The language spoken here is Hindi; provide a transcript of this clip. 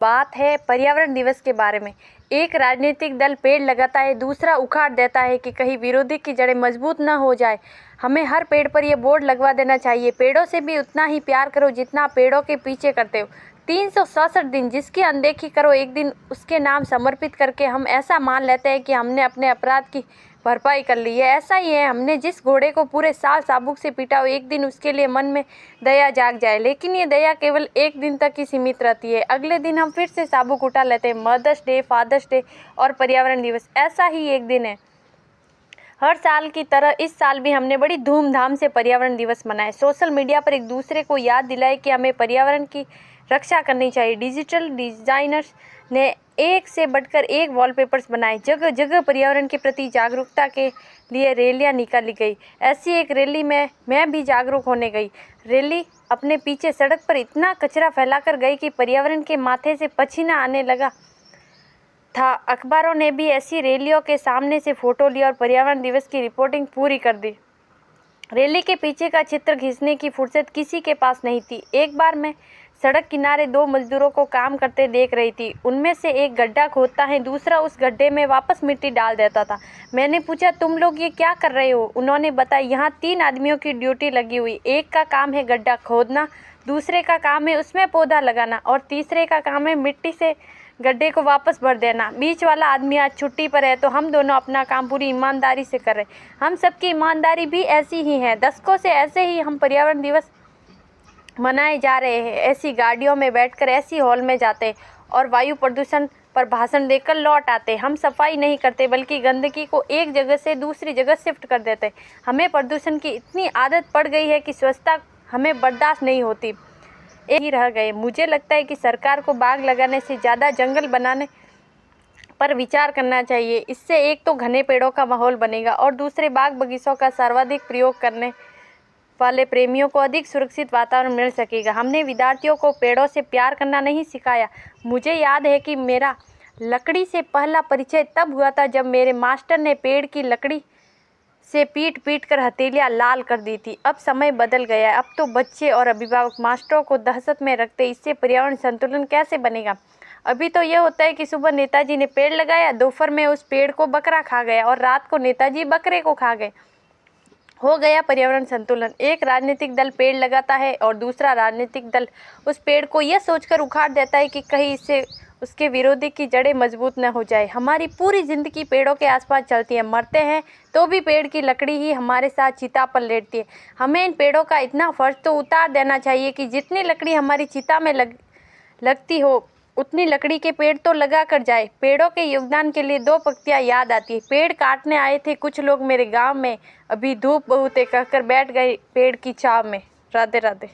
बात है पर्यावरण दिवस के बारे में। एक राजनीतिक दल पेड़ लगाता है, दूसरा उखाड़ देता है कि कहीं विरोधी की जड़ें मजबूत न हो जाए। हमें हर पेड़ पर यह बोर्ड लगवा देना चाहिए, पेड़ों से भी उतना ही प्यार करो जितना पेड़ों के पीछे करते हो। 367 दिन जिसकी अनदेखी करो, एक दिन उसके नाम समर्पित करके हम ऐसा मान लेते हैं कि हमने अपने अपराध की भरपाई कर ली है। ऐसा ही है, हमने जिस घोड़े को पूरे साल चाबुक से पीटा हो, एक दिन उसके लिए मन में दया जाग जाए, लेकिन ये दया केवल एक दिन तक ही सीमित रहती है। अगले दिन हम फिर से चाबुक उठा लेते हैं। मदर्स डे, फादर्स डे और पर्यावरण दिवस ऐसा ही एक दिन है। हर साल की तरह इस साल भी हमने बड़ी धूमधाम से पर्यावरण दिवस मनाए। सोशल मीडिया पर एक दूसरे को याद दिलाए कि हमें पर्यावरण की रक्षा करनी चाहिए। डिजिटल डिजाइनर्स ने एक से बढ़कर एक वॉलपेपर्स बनाए। जगह जगह पर्यावरण के प्रति जागरूकता के लिए रैलियां निकाली गई। ऐसी एक रैली में मैं भी जागरूक होने गई। रैली अपने पीछे सड़क पर इतना कचरा फैलाकर गई कि पर्यावरण के माथे से पसीना आने लगा था। अखबारों ने भी ऐसी रैलियों के सामने से फोटो ली और पर्यावरण दिवस की रिपोर्टिंग पूरी कर दी। रैली के पीछे का चित्र खींचने की फुर्सत किसी के पास नहीं थी। एक बार मैं सड़क किनारे दो मजदूरों को काम करते देख रही थी। उनमें से एक गड्ढा खोदता है, दूसरा उस गड्ढे में वापस मिट्टी डाल देता था। मैंने पूछा, तुम लोग ये क्या कर रहे हो? उन्होंने बताया, यहाँ 3 आदमियों की ड्यूटी लगी हुई। एक का काम है गड्ढा खोदना, दूसरे का काम है उसमें पौधा लगाना और तीसरे का काम है मिट्टी से गड्ढे को वापस भर देना। बीच वाला आदमी आज छुट्टी पर है, तो हम दोनों अपना काम पूरी ईमानदारी से कर रहे हैं। हम सबकी ईमानदारी भी ऐसी ही है। दशकों से ऐसे ही हम पर्यावरण दिवस मनाए जा रहे हैं। ऐसी गाड़ियों में बैठकर ऐसी हॉल में जाते और वायु प्रदूषण पर भाषण देकर लौट आते। हम सफाई नहीं करते, बल्कि गंदगी को एक जगह से दूसरी जगह शिफ्ट कर देते। हमें प्रदूषण की इतनी आदत पड़ गई है कि स्वच्छता हमें बर्दाश्त नहीं होती। एक ही रह गए। मुझे लगता है कि सरकार को बाग लगाने से ज़्यादा जंगल बनाने पर विचार करना चाहिए। इससे एक तो घने पेड़ों का माहौल बनेगा और दूसरे बाग बगीचों का सर्वाधिक प्रयोग करने वाले प्रेमियों को अधिक सुरक्षित वातावरण मिल सकेगा। हमने विद्यार्थियों को पेड़ों से प्यार करना नहीं सिखाया। मुझे याद है कि मेरा लकड़ी से पहला परिचय तब हुआ था जब मेरे मास्टर ने पेड़ की लकड़ी से पीट पीट कर हथेलियाँ लाल कर दी थी। अब समय बदल गया है। अब तो बच्चे और अभिभावक मास्टरों को दहशत में रखते। इससे पर्यावरण संतुलन कैसे बनेगा? अभी तो यह होता है कि सुबह नेताजी ने पेड़ लगाया, दोपहर में उस पेड़ को बकरा खा गया और रात को नेताजी बकरे को खा गए। हो गया पर्यावरण संतुलन। एक राजनीतिक दल पेड़ लगाता है और दूसरा राजनीतिक दल उस पेड़ को यह सोचकर उखाड़ देता है कि कहीं इससे उसके विरोधी की जड़ें मजबूत न हो जाए। हमारी पूरी जिंदगी पेड़ों के आसपास चलती है। मरते हैं तो भी पेड़ की लकड़ी ही हमारे साथ चिता पर लेटती है। हमें इन पेड़ों का इतना फर्ज तो उतार देना चाहिए कि जितनी लकड़ी हमारी चिता में लगती हो, उतनी लकड़ी के पेड़ तो लगा कर जाए। पेड़ों के योगदान के लिए 2 पंक्तियां याद आती है। पेड़ काटने आए थे कुछ लोग मेरे गांव में, अभी धूप बहुत है कहकर बैठ गए पेड़ की छांव में। राधे राधे।